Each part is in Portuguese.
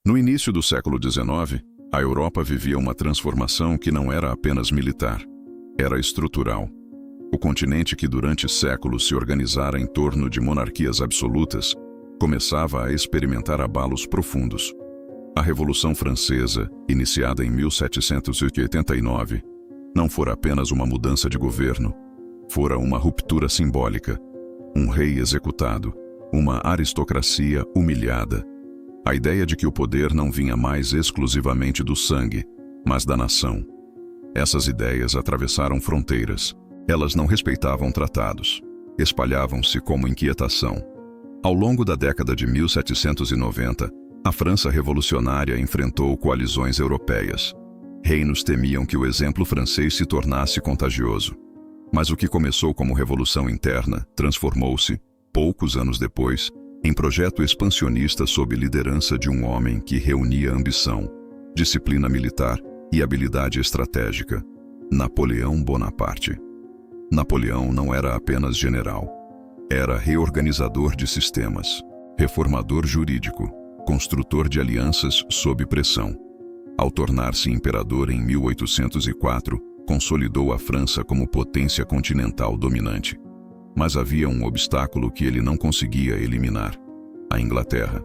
No início do século XIX, a Europa vivia uma transformação que não era apenas militar, era estrutural. O continente que durante séculos se organizara em torno de monarquias absolutas, começava a experimentar abalos profundos. A Revolução Francesa, iniciada em 1789, não fora apenas uma mudança de governo, fora uma ruptura simbólica, um rei executado, uma aristocracia humilhada. A ideia de que o poder não vinha mais exclusivamente do sangue, mas da nação. Essas ideias atravessaram fronteiras. Elas não respeitavam tratados. Espalhavam-se como inquietação. Ao longo da década de 1790, a França revolucionária enfrentou coalizões europeias. Reinos temiam que o exemplo francês se tornasse contagioso. Mas o que começou como revolução interna transformou-se, poucos anos depois, em projeto expansionista sob liderança de um homem que reunia ambição, disciplina militar e habilidade estratégica: Napoleão Bonaparte. Napoleão não era apenas general. Era reorganizador de sistemas, reformador jurídico, construtor de alianças sob pressão. Ao tornar-se imperador em 1804, consolidou a França como potência continental dominante. Mas havia um obstáculo que ele não conseguia eliminar: a Inglaterra.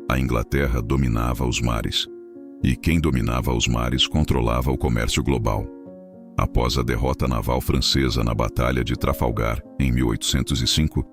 A Inglaterra dominava os mares. E quem dominava os mares controlava o comércio global. Após a derrota naval francesa na Batalha de Trafalgar, em 1805,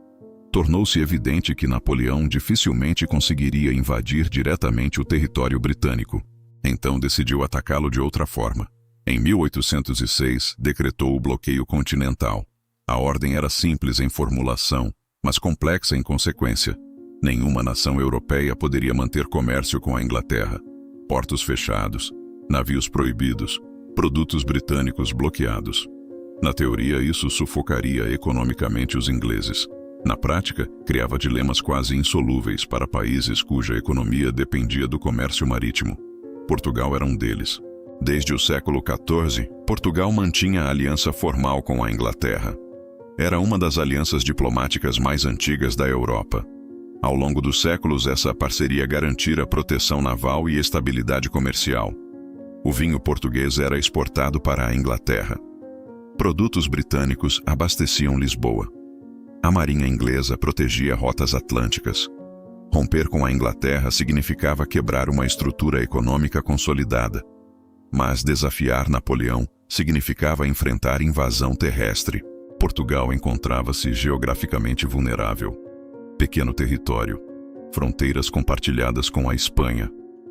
tornou-se evidente que Napoleão dificilmente conseguiria invadir diretamente o território britânico. Então decidiu atacá-lo de outra forma. Em 1806, decretou o bloqueio continental. A ordem era simples em formulação, mas complexa em consequência. Nenhuma nação europeia poderia manter comércio com a Inglaterra. Portos fechados, navios proibidos, produtos britânicos bloqueados. Na teoria, isso sufocaria economicamente os ingleses. Na prática, criava dilemas quase insolúveis para países cuja economia dependia do comércio marítimo. Portugal era um deles. Desde o século XIV, Portugal mantinha aliança formal com a Inglaterra. Era uma das alianças diplomáticas mais antigas da Europa. Ao longo dos séculos, essa parceria garantira proteção naval e estabilidade comercial. O vinho português era exportado para a Inglaterra. Produtos britânicos abasteciam Lisboa. A marinha inglesa protegia rotas atlânticas. Romper com a Inglaterra significava quebrar uma estrutura econômica consolidada. Mas desafiar Napoleão significava enfrentar invasão terrestre. Portugal encontrava-se geograficamente vulnerável. Pequeno território, fronteiras compartilhadas com a Espanha,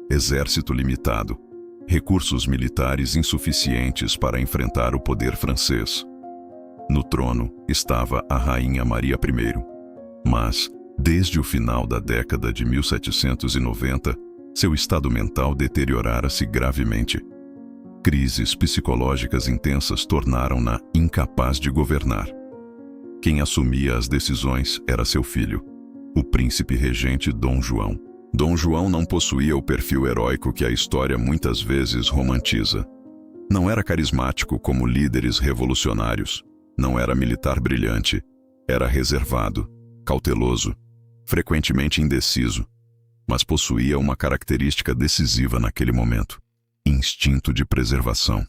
exército limitado, recursos militares insuficientes para enfrentar o poder francês. No trono estava a Rainha Maria I. Mas, desde o final da década de 1790, seu estado mental deteriorara-se gravemente. Crises psicológicas intensas tornaram-na incapaz de governar. Quem assumia as decisões era seu filho, o príncipe regente Dom João. Dom João não possuía o perfil heróico que a história muitas vezes romantiza. Não era carismático como líderes revolucionários. Não era militar brilhante. Era reservado, cauteloso, frequentemente indeciso. Mas possuía uma característica decisiva naquele momento: instinto de preservação.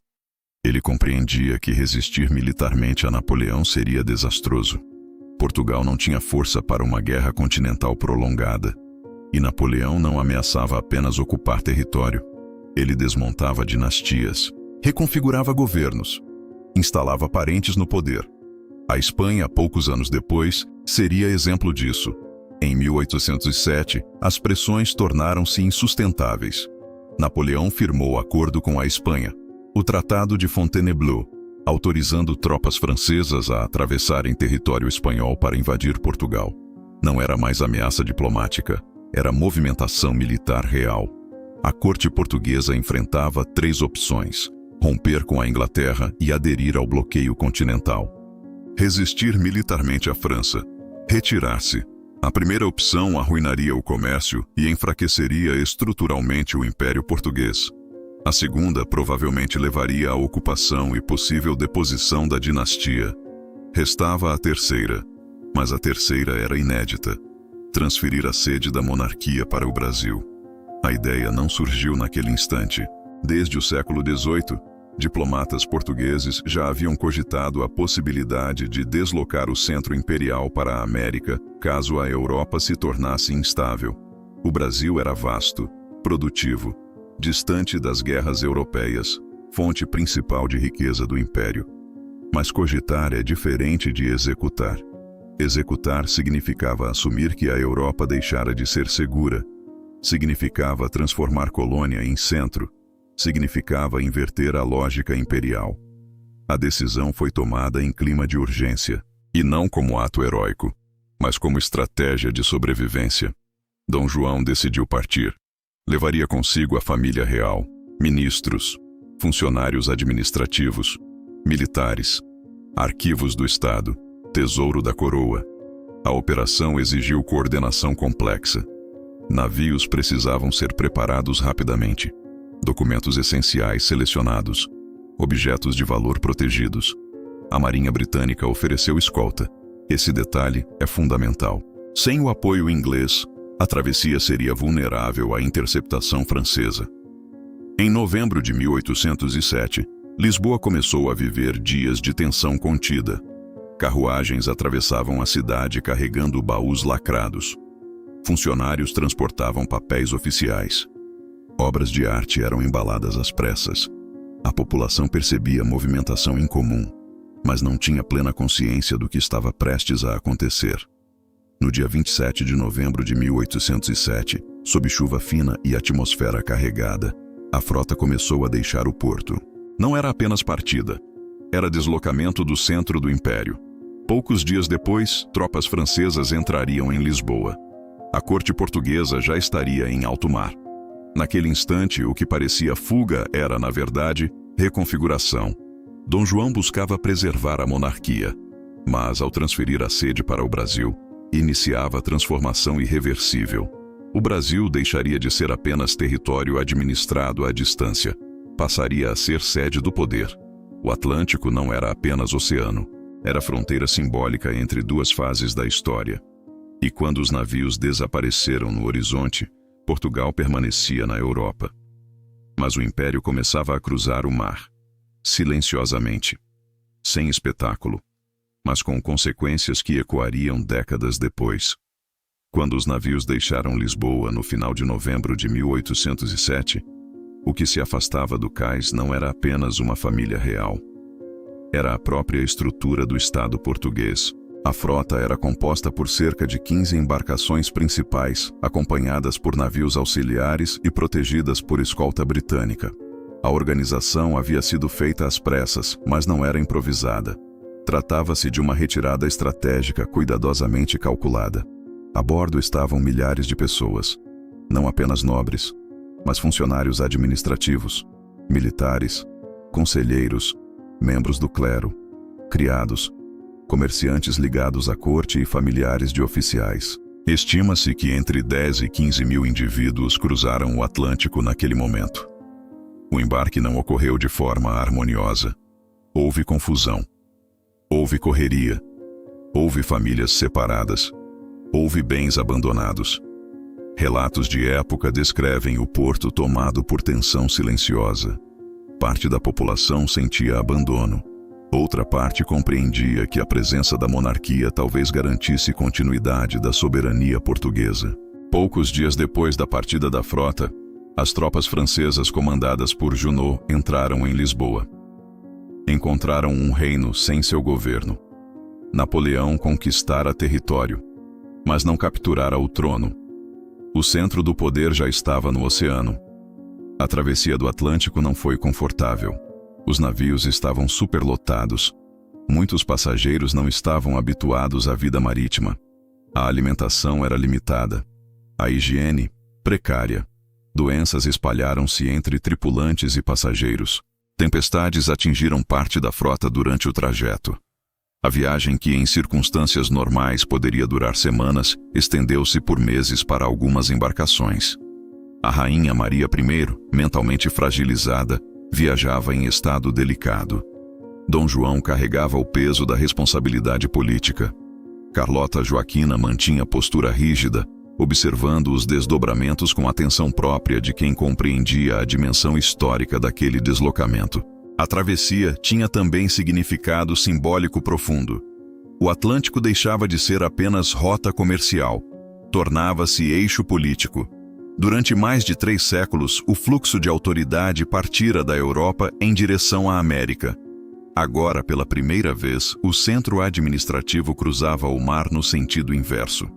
Ele compreendia que resistir militarmente a Napoleão seria desastroso. Portugal não tinha força para uma guerra continental prolongada. E Napoleão não ameaçava apenas ocupar território. Ele desmontava dinastias, reconfigurava governos, instalava parentes no poder. A Espanha, poucos anos depois, seria exemplo disso. Em 1807, as pressões tornaram-se insustentáveis. Napoleão firmou acordo com a Espanha, o Tratado de Fontainebleau, autorizando tropas francesas a atravessarem território espanhol para invadir Portugal. Não era mais ameaça diplomática, era movimentação militar real. A corte portuguesa enfrentava 3 opções: romper com a Inglaterra e aderir ao bloqueio continental. Resistir militarmente à França, retirar-se. A primeira opção arruinaria o comércio e enfraqueceria estruturalmente o Império Português. A segunda provavelmente levaria à ocupação e possível deposição da dinastia. Restava a terceira, mas a terceira era inédita: transferir a sede da monarquia para o Brasil. A ideia não surgiu naquele instante. Desde o século XVIII, diplomatas portugueses já haviam cogitado a possibilidade de deslocar o centro imperial para a América, caso a Europa se tornasse instável. O Brasil era vasto, produtivo, distante das guerras europeias, fonte principal de riqueza do império. Mas cogitar é diferente de executar. Executar significava assumir que a Europa deixara de ser segura. Significava transformar colônia em centro. Significava inverter a lógica imperial. A decisão foi tomada em clima de urgência, e não como ato heróico, mas como estratégia de sobrevivência. Dom João decidiu partir. Levaria consigo a família real, ministros, funcionários administrativos, militares, arquivos do Estado, tesouro da coroa. A operação exigiu coordenação complexa. Navios precisavam ser preparados rapidamente. Documentos essenciais selecionados. Objetos de valor protegidos. A Marinha Britânica ofereceu escolta. Esse detalhe é fundamental. Sem o apoio inglês, a travessia seria vulnerável à interceptação francesa. Em novembro de 1807, Lisboa começou a viver dias de tensão contida. Carruagens atravessavam a cidade carregando baús lacrados. Funcionários transportavam papéis oficiais. Obras de arte eram embaladas às pressas. A população percebia movimentação incomum, mas não tinha plena consciência do que estava prestes a acontecer. No dia 27 de novembro de 1807, sob chuva fina e atmosfera carregada, a frota começou a deixar o porto. Não era apenas partida, era deslocamento do centro do império. Poucos dias depois, tropas francesas entrariam em Lisboa. A corte portuguesa já estaria em alto mar. Naquele instante, o que parecia fuga era, na verdade, reconfiguração. Dom João buscava preservar a monarquia, mas, ao transferir a sede para o Brasil, iniciava a transformação irreversível. O Brasil deixaria de ser apenas território administrado à distância. Passaria a ser sede do poder. O Atlântico não era apenas oceano, era fronteira simbólica entre duas fases da história. E quando os navios desapareceram no horizonte, Portugal permanecia na Europa. Mas o Império começava a cruzar o mar, silenciosamente, sem espetáculo, mas com consequências que ecoariam décadas depois. Quando os navios deixaram Lisboa no final de novembro de 1807, o que se afastava do cais não era apenas uma família real. Era a própria estrutura do Estado português. A frota era composta por cerca de 15 embarcações principais, acompanhadas por navios auxiliares e protegidas por escolta britânica. A organização havia sido feita às pressas, mas não era improvisada. Tratava-se de uma retirada estratégica cuidadosamente calculada. A bordo estavam milhares de pessoas, não apenas nobres, mas funcionários administrativos, militares, conselheiros, membros do clero, criados, comerciantes ligados à corte e familiares de oficiais. Estima-se que entre 10 e 15 mil indivíduos cruzaram o Atlântico naquele momento. O embarque não ocorreu de forma harmoniosa. Houve confusão. Houve correria. Houve famílias separadas. Houve bens abandonados. Relatos de época descrevem o porto tomado por tensão silenciosa. Parte da população sentia abandono. Outra parte compreendia que a presença da monarquia talvez garantisse continuidade da soberania portuguesa. Poucos dias depois da partida da frota, as tropas francesas comandadas por Junot entraram em Lisboa. Encontraram um reino sem seu governo. Napoleão conquistara território, mas não capturara o trono. O centro do poder já estava no oceano. A travessia do Atlântico não foi confortável. Os navios estavam superlotados. Muitos passageiros não estavam habituados à vida marítima. A alimentação era limitada. A higiene, precária. Doenças espalharam-se entre tripulantes e passageiros. Tempestades atingiram parte da frota durante o trajeto. A viagem, que em circunstâncias normais poderia durar semanas, estendeu-se por meses para algumas embarcações. A rainha Maria I, mentalmente fragilizada, viajava em estado delicado. Dom João carregava o peso da responsabilidade política. Carlota Joaquina mantinha postura rígida, observando os desdobramentos com atenção própria de quem compreendia a dimensão histórica daquele deslocamento. A travessia tinha também significado simbólico profundo. O Atlântico deixava de ser apenas rota comercial, tornava-se eixo político. Durante mais de 3 séculos, o fluxo de autoridade partira da Europa em direção à América. Agora, pela primeira vez, o centro administrativo cruzava o mar no sentido inverso.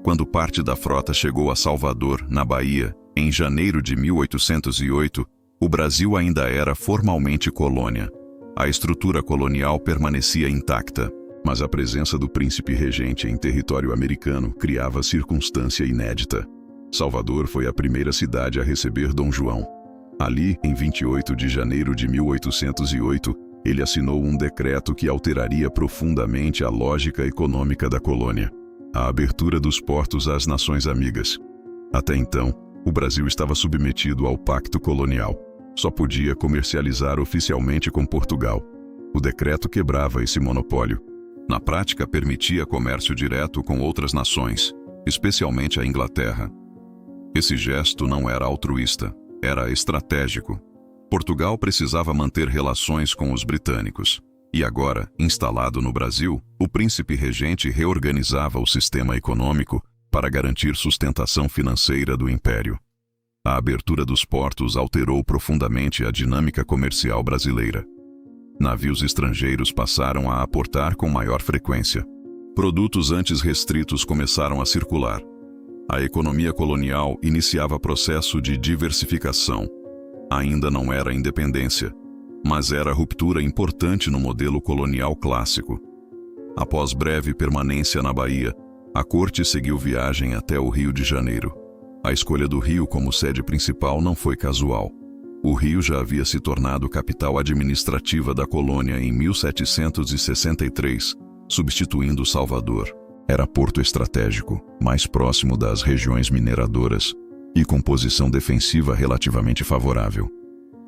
Quando parte da frota chegou a Salvador, na Bahia, em janeiro de 1808, o Brasil ainda era formalmente colônia. A estrutura colonial permanecia intacta, mas a presença do príncipe regente em território americano criava circunstância inédita. Salvador foi a primeira cidade a receber Dom João. Ali, em 28 de janeiro de 1808, ele assinou um decreto que alteraria profundamente a lógica econômica da colônia: a abertura dos portos às nações amigas. Até então, o Brasil estava submetido ao pacto colonial. Só podia comercializar oficialmente com Portugal. O decreto quebrava esse monopólio. Na prática, permitia comércio direto com outras nações, especialmente a Inglaterra. Esse gesto não era altruísta, era estratégico. Portugal precisava manter relações com os britânicos. E agora, instalado no Brasil, o príncipe regente reorganizava o sistema econômico para garantir sustentação financeira do império. A abertura dos portos alterou profundamente a dinâmica comercial brasileira. Navios estrangeiros passaram a aportar com maior frequência. Produtos antes restritos começaram a circular. A economia colonial iniciava processo de diversificação. Ainda não era independência, mas era ruptura importante no modelo colonial clássico. Após breve permanência na Bahia, a corte seguiu viagem até o Rio de Janeiro. A escolha do Rio como sede principal não foi casual. O Rio já havia se tornado capital administrativa da colônia em 1763, substituindo Salvador. Era porto estratégico, mais próximo das regiões mineradoras e com posição defensiva relativamente favorável.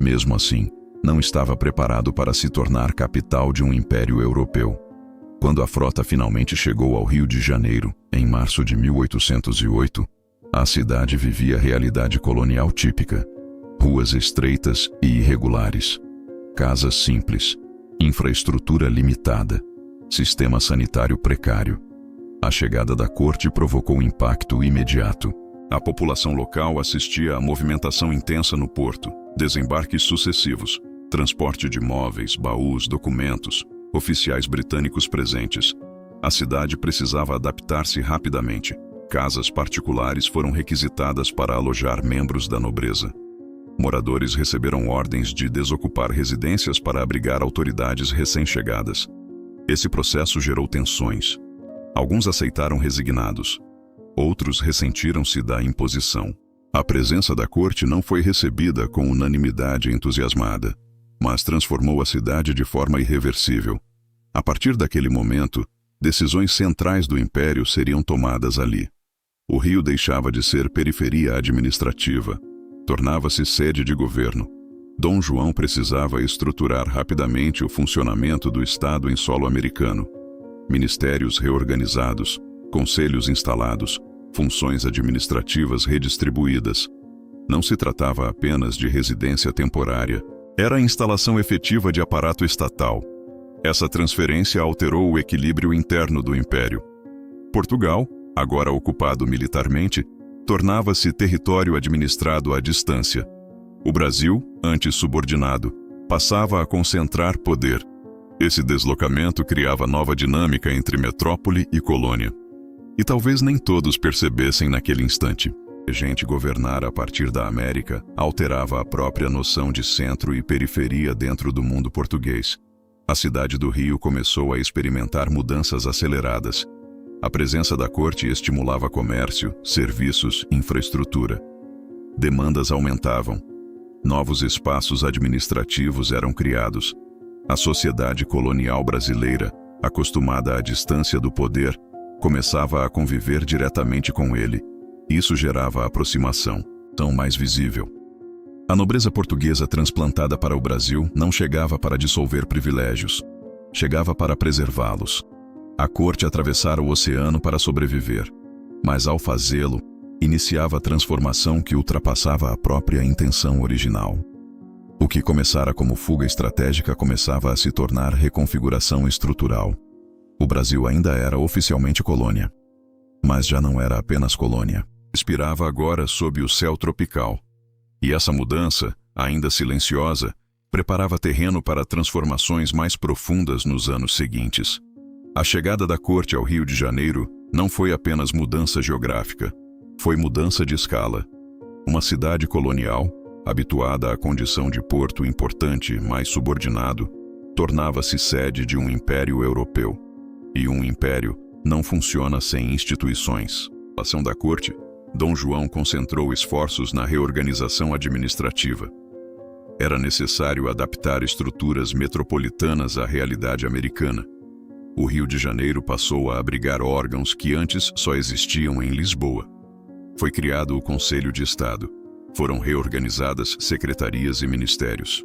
Mesmo assim, não estava preparado para se tornar capital de um império europeu. Quando a frota finalmente chegou ao Rio de Janeiro, em março de 1808, a cidade vivia a realidade colonial típica: ruas estreitas e irregulares, casas simples, infraestrutura limitada, sistema sanitário precário. A chegada da corte provocou um impacto imediato. A população local assistia à movimentação intensa no porto, desembarques sucessivos, transporte de móveis, baús, documentos, oficiais britânicos presentes. A cidade precisava adaptar-se rapidamente. Casas particulares foram requisitadas para alojar membros da nobreza. Moradores receberam ordens de desocupar residências para abrigar autoridades recém-chegadas. Esse processo gerou tensões. Alguns aceitaram resignados. Outros ressentiram-se da imposição. A presença da corte não foi recebida com unanimidade entusiasmada, mas transformou a cidade de forma irreversível. A partir daquele momento, decisões centrais do império seriam tomadas ali. O Rio deixava de ser periferia administrativa, tornava-se sede de governo. Dom João precisava estruturar rapidamente o funcionamento do Estado em solo americano. Ministérios reorganizados, conselhos instalados, funções administrativas redistribuídas. Não se tratava apenas de residência temporária, era a instalação efetiva de aparato estatal. Essa transferência alterou o equilíbrio interno do império. Portugal, agora ocupado militarmente, tornava-se território administrado à distância. O Brasil, antes subordinado, passava a concentrar poder. Esse deslocamento criava nova dinâmica entre metrópole e colônia. E talvez nem todos percebessem naquele instante. A gente governar a partir da América alterava a própria noção de centro e periferia dentro do mundo português. A cidade do Rio começou a experimentar mudanças aceleradas. A presença da corte estimulava comércio, serviços, infraestrutura. Demandas aumentavam. Novos espaços administrativos eram criados. A sociedade colonial brasileira, acostumada à distância do poder, começava a conviver diretamente com ele. Isso gerava aproximação, tão mais visível. A nobreza portuguesa transplantada para o Brasil não chegava para dissolver privilégios. Chegava para preservá-los. A corte atravessara o oceano para sobreviver. Mas ao fazê-lo, iniciava a transformação que ultrapassava a própria intenção original. O que começara como fuga estratégica começava a se tornar reconfiguração estrutural. O Brasil ainda era oficialmente colônia, mas já não era apenas colônia. Respirava agora sob o céu tropical. E essa mudança, ainda silenciosa, preparava terreno para transformações mais profundas nos anos seguintes. A chegada da corte ao Rio de Janeiro não foi apenas mudança geográfica, foi mudança de escala. Uma cidade colonial, habituada à condição de porto importante, mas subordinado, tornava-se sede de um império europeu. E um império não funciona sem instituições. Na ação da corte, Dom João concentrou esforços na reorganização administrativa. Era necessário adaptar estruturas metropolitanas à realidade americana. O Rio de Janeiro passou a abrigar órgãos que antes só existiam em Lisboa. Foi criado o Conselho de Estado. Foram reorganizadas secretarias e ministérios.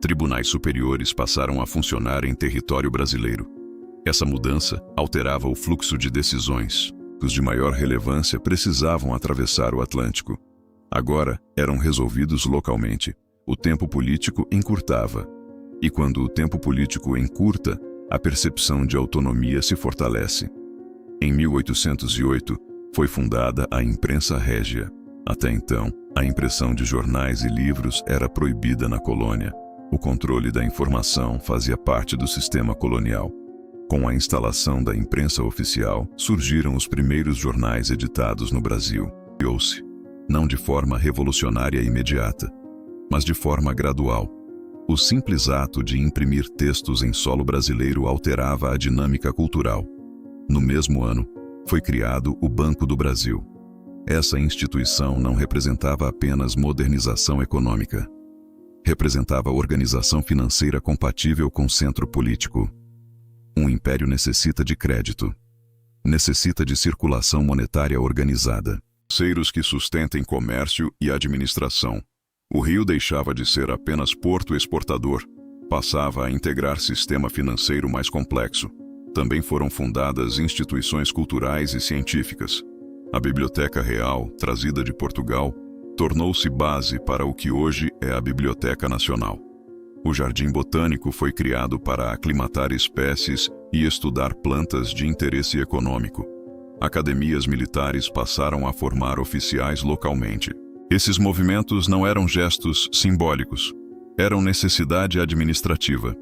Tribunais superiores passaram a funcionar em território brasileiro. Essa mudança alterava o fluxo de decisões. Os de maior relevância precisavam atravessar o Atlântico. Agora eram resolvidos localmente. O tempo político encurtava. E quando o tempo político encurta, a percepção de autonomia se fortalece. Em 1808, foi fundada a Imprensa Régia. Até então, a impressão de jornais e livros era proibida na colônia. O controle da informação fazia parte do sistema colonial. Com a instalação da imprensa oficial, surgiram os primeiros jornais editados no Brasil. Criou-se, não de forma revolucionária e imediata, mas de forma gradual. O simples ato de imprimir textos em solo brasileiro alterava a dinâmica cultural. No mesmo ano, foi criado o Banco do Brasil. Essa instituição não representava apenas modernização econômica. Representava organização financeira compatível com o centro político. Um império necessita de crédito. Necessita de circulação monetária organizada. Parceiros que sustentem comércio e administração. O Rio deixava de ser apenas porto exportador, passava a integrar sistema financeiro mais complexo. Também foram fundadas instituições culturais e científicas. A Biblioteca Real, trazida de Portugal, tornou-se base para o que hoje é a Biblioteca Nacional. O Jardim Botânico foi criado para aclimatar espécies e estudar plantas de interesse econômico. Academias militares passaram a formar oficiais localmente. Esses movimentos não eram gestos simbólicos, eram necessidade administrativa,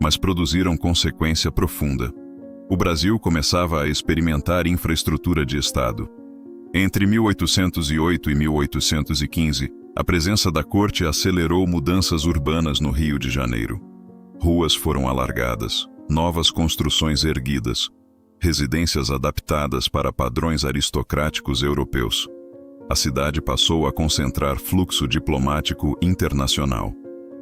mas produziram consequência profunda. O Brasil começava a experimentar infraestrutura de Estado. Entre 1808 e 1815, a presença da corte acelerou mudanças urbanas no Rio de Janeiro. Ruas foram alargadas, novas construções erguidas, residências adaptadas para padrões aristocráticos europeus. A cidade passou a concentrar fluxo diplomático internacional.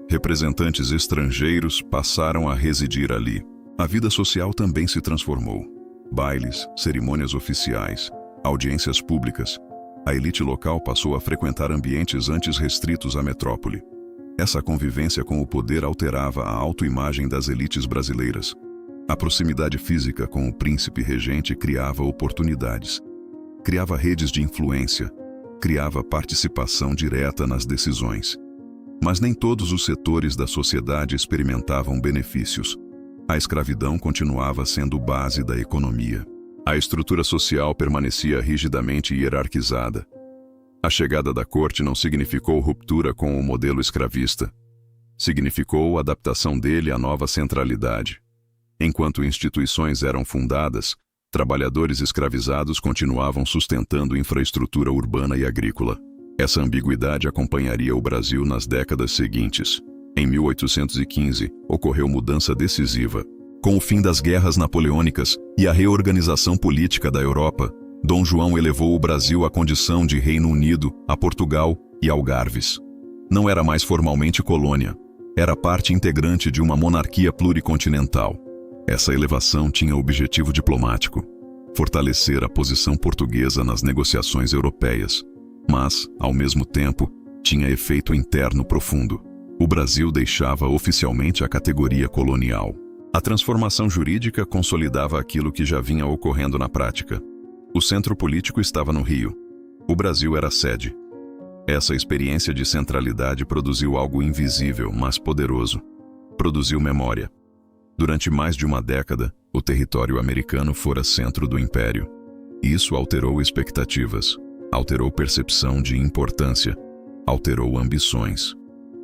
Representantes estrangeiros passaram a residir ali. A vida social também se transformou. Bailes, cerimônias oficiais, audiências públicas. A elite local passou a frequentar ambientes antes restritos à metrópole. Essa convivência com o poder alterava a autoimagem das elites brasileiras. A proximidade física com o príncipe regente criava oportunidades. Criava redes de influência. Criava participação direta nas decisões. Mas nem todos os setores da sociedade experimentavam benefícios. A escravidão continuava sendo base da economia. A estrutura social permanecia rigidamente hierarquizada. A chegada da corte não significou ruptura com o modelo escravista. Significou adaptação dele à nova centralidade. Enquanto instituições eram fundadas, trabalhadores escravizados continuavam sustentando infraestrutura urbana e agrícola. Essa ambiguidade acompanharia o Brasil nas décadas seguintes. Em 1815, ocorreu mudança decisiva. Com o fim das guerras napoleônicas e a reorganização política da Europa, Dom João elevou o Brasil à condição de Reino Unido, a Portugal e Algarves. Não era mais formalmente colônia, era parte integrante de uma monarquia pluricontinental. Essa elevação tinha objetivo diplomático: fortalecer a posição portuguesa nas negociações europeias. Mas, ao mesmo tempo, tinha efeito interno profundo. O Brasil deixava oficialmente a categoria colonial. A transformação jurídica consolidava aquilo que já vinha ocorrendo na prática. O centro político estava no Rio. O Brasil era a sede. Essa experiência de centralidade produziu algo invisível, mas poderoso. Produziu memória. Durante mais de uma década, o território americano fora centro do império. Isso alterou expectativas, alterou percepção de importância, alterou ambições.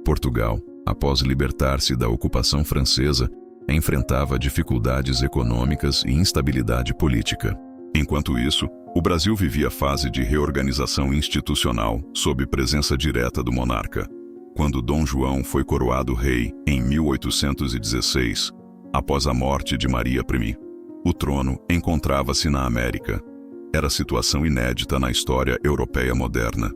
Portugal, após libertar-se da ocupação francesa, enfrentava dificuldades econômicas e instabilidade política. Enquanto isso, o Brasil vivia a fase de reorganização institucional, sob presença direta do monarca. Quando Dom João foi coroado rei, em 1816, após a morte de Maria I, o trono encontrava-se na América. Era situação inédita na história europeia moderna.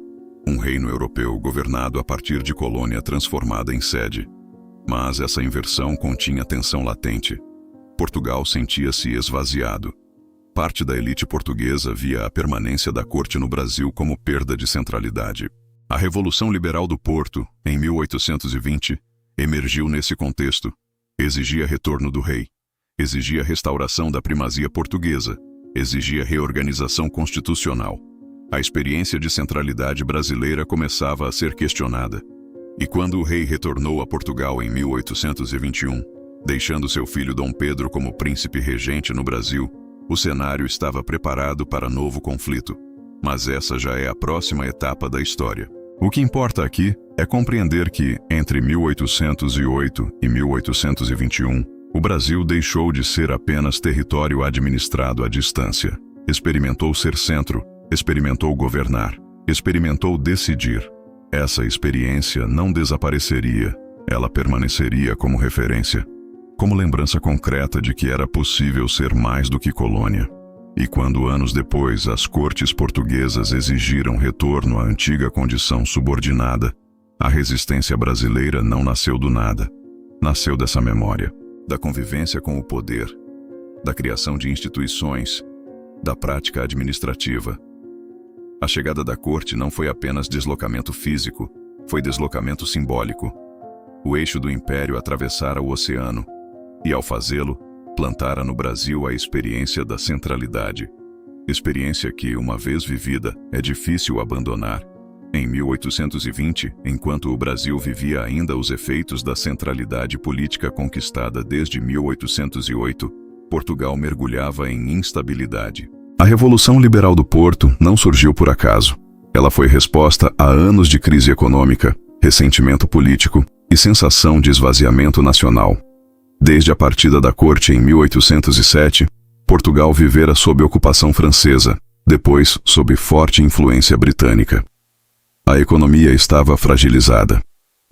Um reino europeu governado a partir de colônia transformada em sede. Mas essa inversão continha tensão latente. Portugal sentia-se esvaziado. Parte da elite portuguesa via a permanência da corte no Brasil como perda de centralidade. A Revolução Liberal do Porto, em 1820, emergiu nesse contexto. Exigia retorno do rei. Exigia restauração da primazia portuguesa. Exigia reorganização constitucional. A experiência de centralidade brasileira começava a ser questionada. E quando o rei retornou a Portugal em 1821, deixando seu filho Dom Pedro como príncipe regente no Brasil, o cenário estava preparado para novo conflito. Mas essa já é a próxima etapa da história. O que importa aqui é compreender que, entre 1808 e 1821, o Brasil deixou de ser apenas território administrado à distância. Experimentou ser centro, experimentou governar, experimentou decidir. Essa experiência não desapareceria, ela permaneceria como referência, como lembrança concreta de que era possível ser mais do que colônia. E quando anos depois as cortes portuguesas exigiram retorno à antiga condição subordinada, a resistência brasileira não nasceu do nada. Nasceu dessa memória, da convivência com o poder, da criação de instituições, da prática administrativa. A chegada da corte não foi apenas deslocamento físico, foi deslocamento simbólico. O eixo do império atravessara o oceano, e ao fazê-lo, plantara no Brasil a experiência da centralidade. Experiência que, uma vez vivida, é difícil abandonar. Em 1820, enquanto o Brasil vivia ainda os efeitos da centralidade política conquistada desde 1808, Portugal mergulhava em instabilidade. A Revolução Liberal do Porto não surgiu por acaso. Ela foi resposta a anos de crise econômica, ressentimento político e sensação de esvaziamento nacional. Desde a partida da corte em 1807, Portugal vivera sob ocupação francesa, depois sob forte influência britânica. A economia estava fragilizada.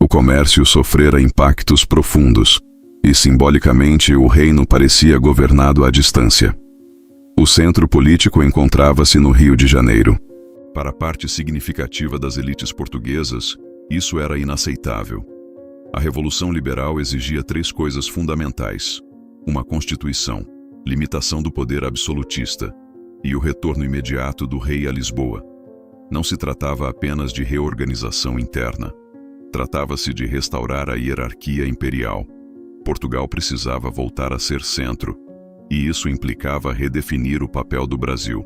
O comércio sofrera impactos profundos, e simbolicamente o reino parecia governado à distância. O centro político encontrava-se no Rio de Janeiro. Para parte significativa das elites portuguesas, isso era inaceitável. A Revolução Liberal exigia três coisas fundamentais: uma Constituição, limitação do poder absolutista e o retorno imediato do rei a Lisboa. Não se tratava apenas de reorganização interna. Tratava-se de restaurar a hierarquia imperial. Portugal precisava voltar a ser centro, e isso implicava redefinir o papel do Brasil.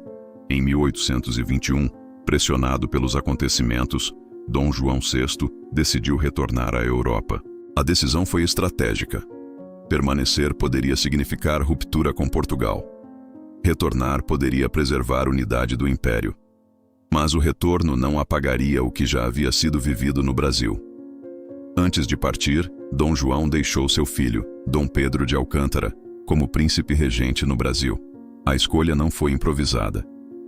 Em 1821, pressionado pelos acontecimentos, Dom João VI decidiu retornar à Europa. A decisão foi estratégica. Permanecer poderia significar ruptura com Portugal. Retornar poderia preservar a unidade do império. Mas o retorno não apagaria o que já havia sido vivido no Brasil. Antes de partir, Dom João deixou seu filho, Dom Pedro de Alcântara, como príncipe regente no Brasil. A escolha não foi improvisada.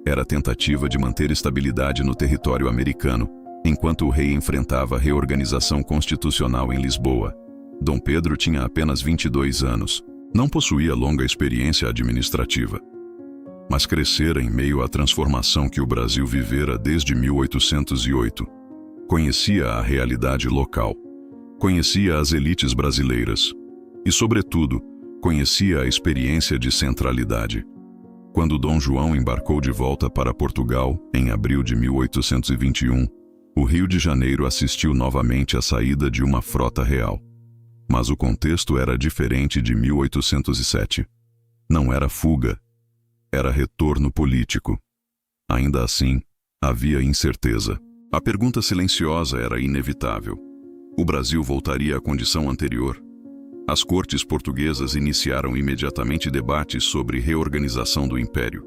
Era a tentativa de manter estabilidade no território americano, enquanto o rei enfrentava a reorganização constitucional em Lisboa. Dom Pedro tinha apenas 22 anos. Não possuía longa experiência administrativa. Mas crescera em meio à transformação que o Brasil vivera desde 1808. Conhecia a realidade local. Conhecia as elites brasileiras. E, sobretudo, conhecia a experiência de centralidade. Quando Dom João embarcou de volta para Portugal, em abril de 1821, o Rio de Janeiro assistiu novamente à saída de uma frota real. Mas o contexto era diferente de 1807. Não era fuga, era retorno político. Ainda assim, Havia incerteza. A pergunta silenciosa era inevitável. O Brasil voltaria à condição anterior? As cortes portuguesas iniciaram imediatamente debates sobre reorganização do Império.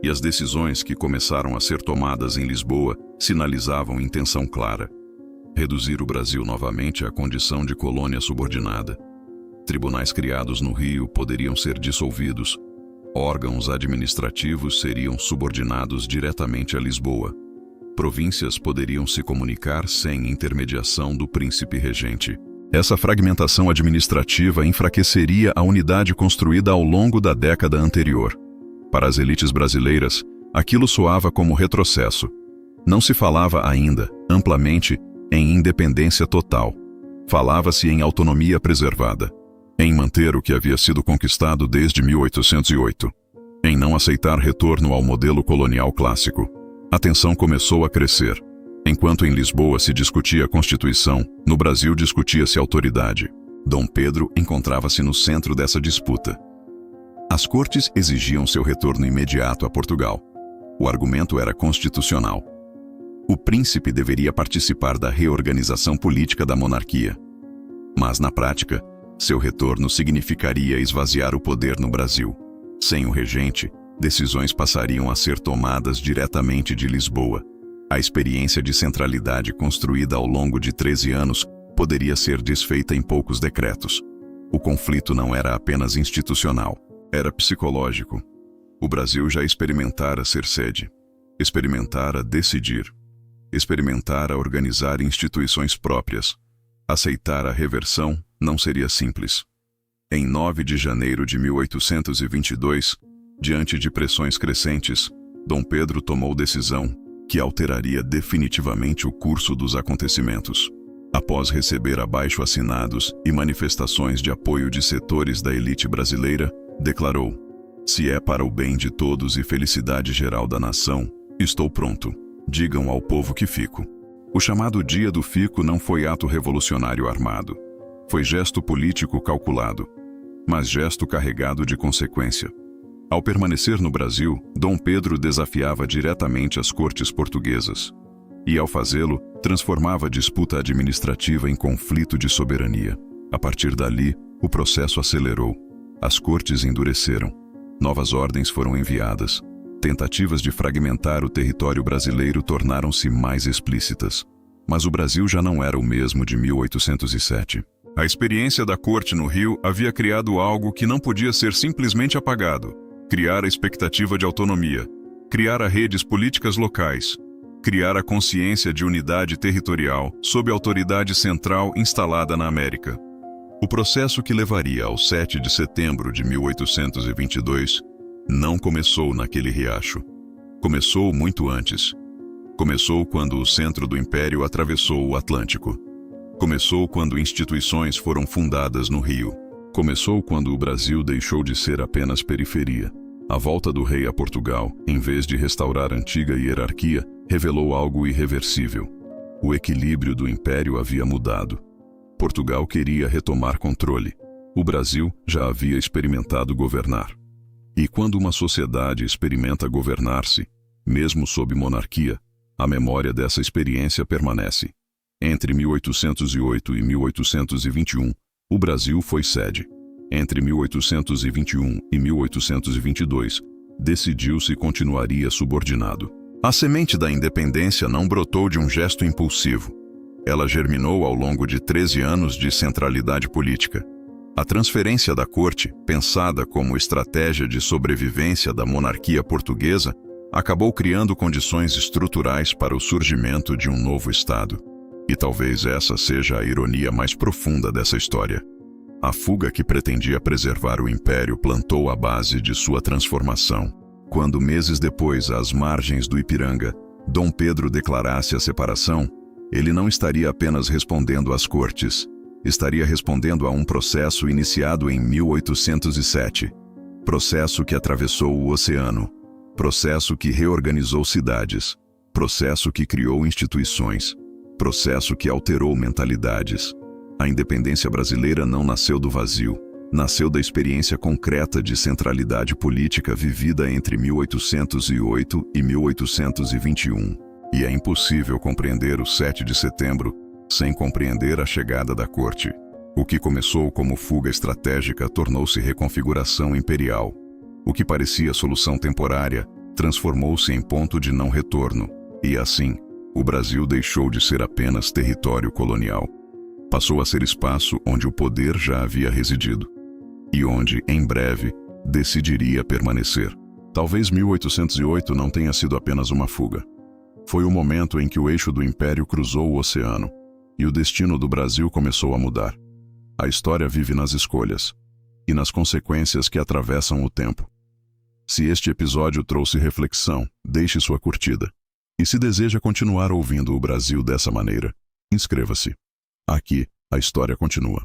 E as decisões que começaram a ser tomadas em Lisboa sinalizavam intenção clara: reduzir o Brasil novamente à condição de colônia subordinada. Tribunais criados no Rio poderiam ser dissolvidos. Órgãos administrativos seriam subordinados diretamente a Lisboa. Províncias poderiam se comunicar sem intermediação do príncipe regente. Essa fragmentação administrativa enfraqueceria a unidade construída ao longo da década anterior. Para as elites brasileiras, aquilo soava como retrocesso. Não se falava ainda, amplamente, em independência total. Falava-se em autonomia preservada, em manter o que havia sido conquistado desde 1808, em não aceitar retorno ao modelo colonial clássico. A tensão começou a crescer. Enquanto em Lisboa se discutia a Constituição, no Brasil discutia-se autoridade. Dom Pedro encontrava-se no centro dessa disputa. As cortes exigiam seu retorno imediato a Portugal. O argumento era constitucional. O príncipe deveria participar da reorganização política da monarquia. Mas, na prática, seu retorno significaria esvaziar o poder no Brasil. Sem o regente, decisões passariam a ser tomadas diretamente de Lisboa. A experiência de centralidade construída ao longo de 13 anos poderia ser desfeita em poucos decretos. O conflito não era apenas institucional, era psicológico. O Brasil já experimentara ser sede, experimentara decidir, experimentara organizar instituições próprias. Aceitar a reversão não seria simples. Em 9 de janeiro de 1822, diante de pressões crescentes, Dom Pedro tomou decisão que alteraria definitivamente o curso dos acontecimentos. Após receber abaixo-assinados e manifestações de apoio de setores da elite brasileira, declarou: "Se é para o bem de todos e felicidade geral da nação, estou pronto. Digam ao povo que fico." O chamado Dia do Fico não foi ato revolucionário armado. Foi gesto político calculado, mas gesto carregado de consequência. Ao permanecer no Brasil, Dom Pedro desafiava diretamente as cortes portuguesas. E, ao fazê-lo, transformava a disputa administrativa em conflito de soberania. A partir dali, o processo acelerou. As cortes endureceram. Novas ordens foram enviadas. Tentativas de fragmentar o território brasileiro tornaram-se mais explícitas. Mas o Brasil já não era o mesmo de 1807. A experiência da corte no Rio havia criado algo que não podia ser simplesmente apagado: criar a expectativa de autonomia, criar redes políticas locais, criar a consciência de unidade territorial sob a autoridade central instalada na América. O processo que levaria ao 7 de setembro de 1822 não começou naquele riacho. Começou muito antes. Começou quando o centro do Império atravessou o Atlântico. Começou quando instituições foram fundadas no Rio. Começou quando o Brasil deixou de ser apenas periferia. A volta do rei a Portugal, em vez de restaurar a antiga hierarquia, revelou algo irreversível. O equilíbrio do Império havia mudado. Portugal queria retomar controle. O Brasil já havia experimentado governar. E quando uma sociedade experimenta governar-se, mesmo sob monarquia, a memória dessa experiência permanece. Entre 1808 e 1821, o Brasil foi sede. Entre 1821 e 1822, decidiu se continuaria subordinado. A semente da independência não brotou de um gesto impulsivo. Ela germinou ao longo de 13 anos de centralidade política. A transferência da corte, pensada como estratégia de sobrevivência da monarquia portuguesa, acabou criando condições estruturais para o surgimento de um novo Estado. E talvez essa seja a ironia mais profunda dessa história. A fuga que pretendia preservar o Império plantou a base de sua transformação. Quando, meses depois, às margens do Ipiranga, Dom Pedro declarasse a separação, ele não estaria apenas respondendo às cortes, estaria respondendo a um processo iniciado em 1807. Processo que atravessou o oceano, processo que reorganizou cidades, processo que criou instituições, processo que alterou mentalidades. A independência brasileira não nasceu do vazio, nasceu da experiência concreta de centralidade política vivida entre 1808 e 1821. E é impossível compreender o 7 de setembro sem compreender a chegada da corte. O que começou como fuga estratégica tornou-se reconfiguração imperial. O que parecia solução temporária transformou-se em ponto de não retorno. E assim, o Brasil deixou de ser apenas território colonial. Passou a ser espaço onde o poder já havia residido. E onde, em breve, decidiria permanecer. Talvez 1808 não tenha sido apenas uma fuga. Foi o momento em que o eixo do Império cruzou o oceano, e o destino do Brasil começou a mudar. A história vive nas escolhas, e nas consequências que atravessam o tempo. Se este episódio trouxe reflexão, deixe sua curtida. E se deseja continuar ouvindo o Brasil dessa maneira, inscreva-se. Aqui, a história continua.